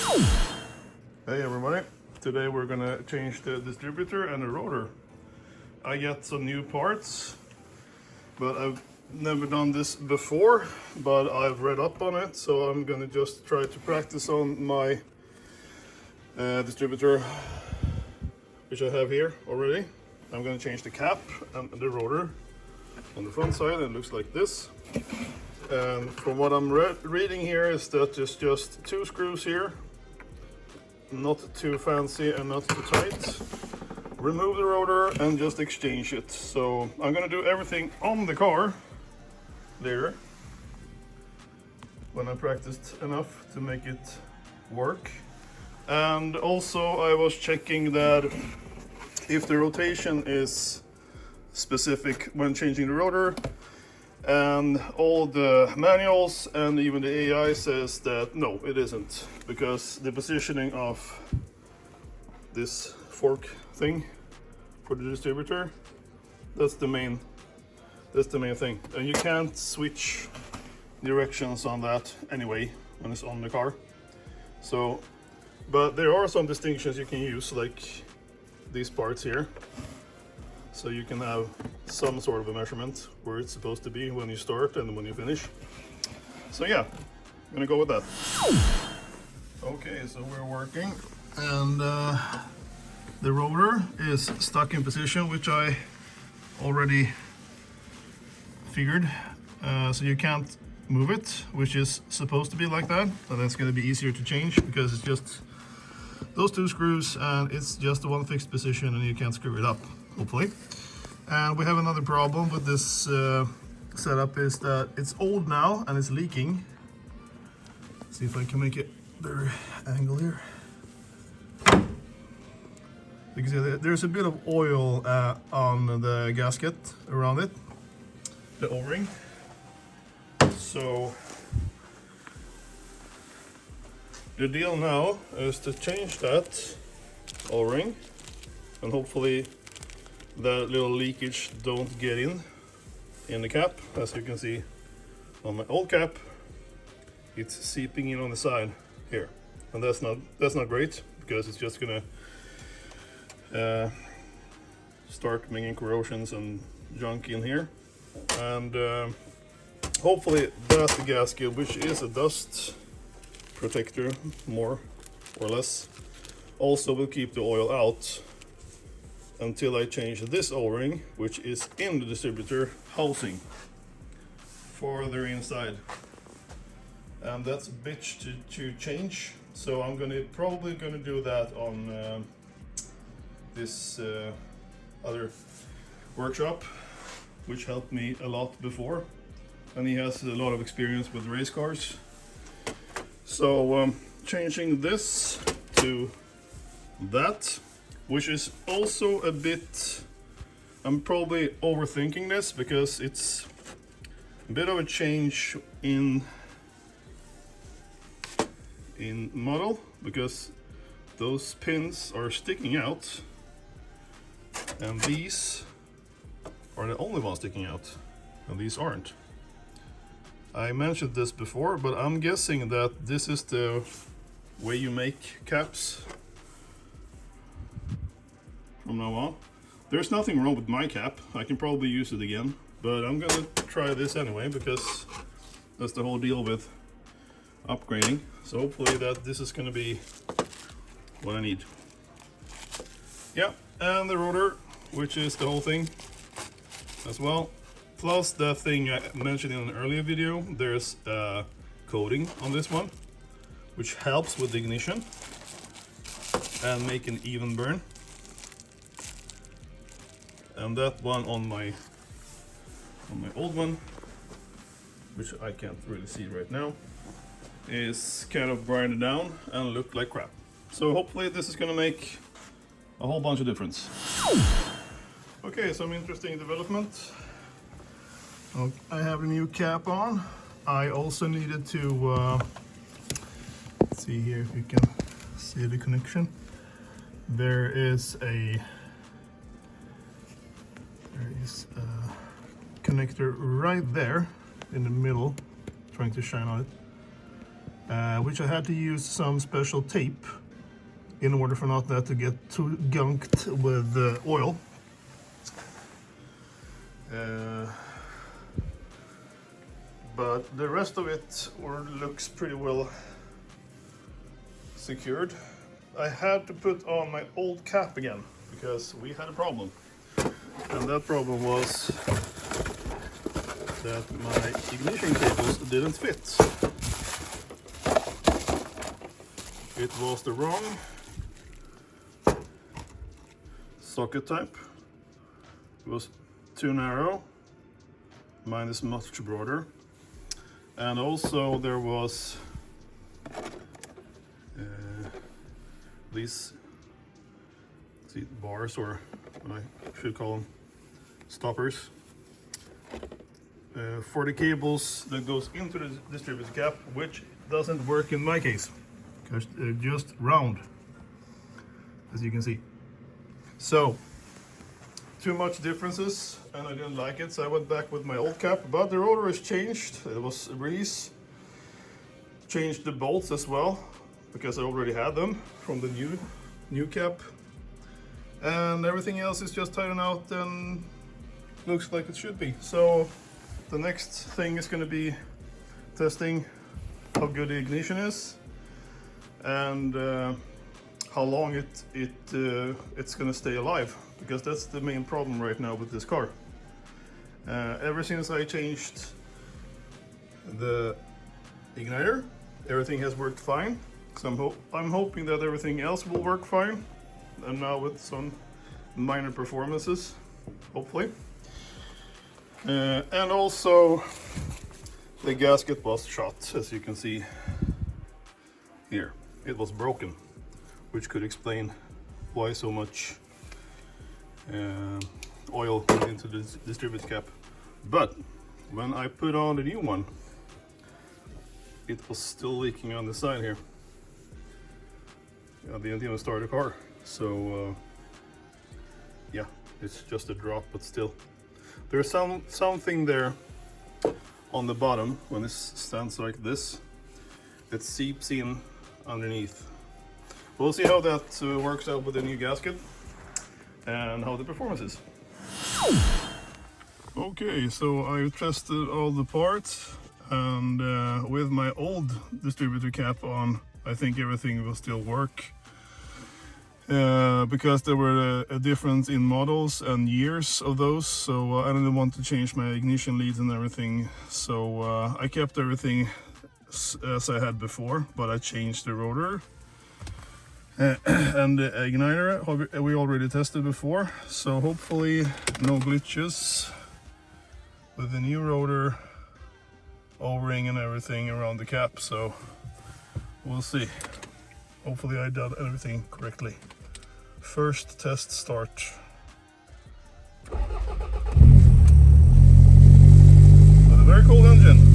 Hey everybody, today we're gonna change the distributor and the rotor. I got some new parts, but I've never done this before, but I've read up on it, so I'm gonna just try to practice on my distributor, which I have here already. I'm gonna change the cap and the rotor on the front side, and it looks like this. And from what I'm reading here is that there's just 2 screws here, not too fancy and not too tight. Remove the rotor and just exchange it. So I'm gonna do everything on the car there when I practiced enough to make it work. And also I was checking that if the rotation is specific when changing the rotor, and all the manuals and even the AI says that no, it isn't, because the positioning of this fork thing for the distributor, that's the main thing, and you can't switch directions on that anyway when it's on the car. So, but there are some distinctions you can use, like these parts here. So you can have some sort of a measurement where it's supposed to be when you start and when you finish. So yeah, I'm gonna go with that. Okay, so we're working, and the rotor is stuck in position, which I already figured. So you can't move it, which is supposed to be like that. So that's gonna be easier to change because it's just those 2 screws and it's just the one fixed position and you can't screw it up, hopefully. And we have another problem with this setup, is that it's old now and it's leaking. Let's see if I can make it better angle here. You can see there's a bit of oil on the gasket around it, the O-ring. So the deal now is to change that O-ring, and hopefully that little leakage don't get in the cap. As you can see on my old cap, it's seeping in on the side here, and that's not great, because it's just gonna start making corrosions and junk in here. And hopefully that's the gasket, which is a dust protector more or less, also will keep the oil out until I change this O-ring, which is in the distributor housing further inside. And that's a bitch to change, so I'm probably gonna do that on this other workshop, which helped me a lot before, and he has a lot of experience with race cars. So changing this to that, which is also a bit, I'm probably overthinking this because it's a bit of a change in model, because those pins are sticking out and these are the only ones sticking out and these aren't. I mentioned this before, but I'm guessing that this is the way you make caps from now on. There's nothing wrong with my cap, I can probably use it again, but I'm gonna try this anyway because that's the whole deal with upgrading. So hopefully that this is gonna be what I need. Yeah, and the rotor, which is the whole thing as well. Plus that thing I mentioned in an earlier video, there's a coating on this one, which helps with the ignition and make an even burn. And that one on my old one, which I can't really see right now, is kind of grinded down and looked like crap. So hopefully this is gonna make a whole bunch of difference. Okay, some interesting development. I have a new cap on. I also needed to let's see here if you can see the connection. There is a connector right there in the middle, trying to shine on it. which I had to use some special tape in order for not that to get too gunked with oil. But the rest of it looks pretty well secured. I had to put on my old cap again because we had a problem. And that problem was that my ignition cables didn't fit. It was the wrong socket type. It was too narrow. Mine is much broader. And also there was these bars, or what I should call them, stoppers, for the cables that goes into the distributor cap, which doesn't work in my case because they're just round, as you can see. So too much differences, and I didn't like it, so I went back with my old cap. But the rotor is changed. It was a release. Changed the bolts as well because I already had them from the new cap, and everything else is just tightened out and looks like it should be. So the next thing is going to be testing how good the ignition is and how long it's going to stay alive, because that's the main problem right now with this car. Ever since I changed the igniter, everything has worked fine. So I'm hoping that everything else will work fine, and now with some minor performances, hopefully. And also the gasket was shot, as you can see here. It was broken, which could explain why so much oil went into the distributor cap. But when I put on the new one, it was still leaking on the side here. I didn't even start the car, so yeah, it's just a drop, but still there's something there on the bottom when this stands like this. It seeps in underneath. We'll see how that works out with the new gasket and how the performance is. Okay, so I tested all the parts, and with my old distributor cap on, I think everything will still work. Because there were a difference in models and years of those, so I didn't want to change my ignition leads and everything. So I kept everything as I had before, but I changed the rotor. And the igniter we already tested before, so hopefully no glitches with the new rotor, O-ring and everything around the cap. So we'll see. Hopefully I did everything correctly. First test start. With a very cool engine.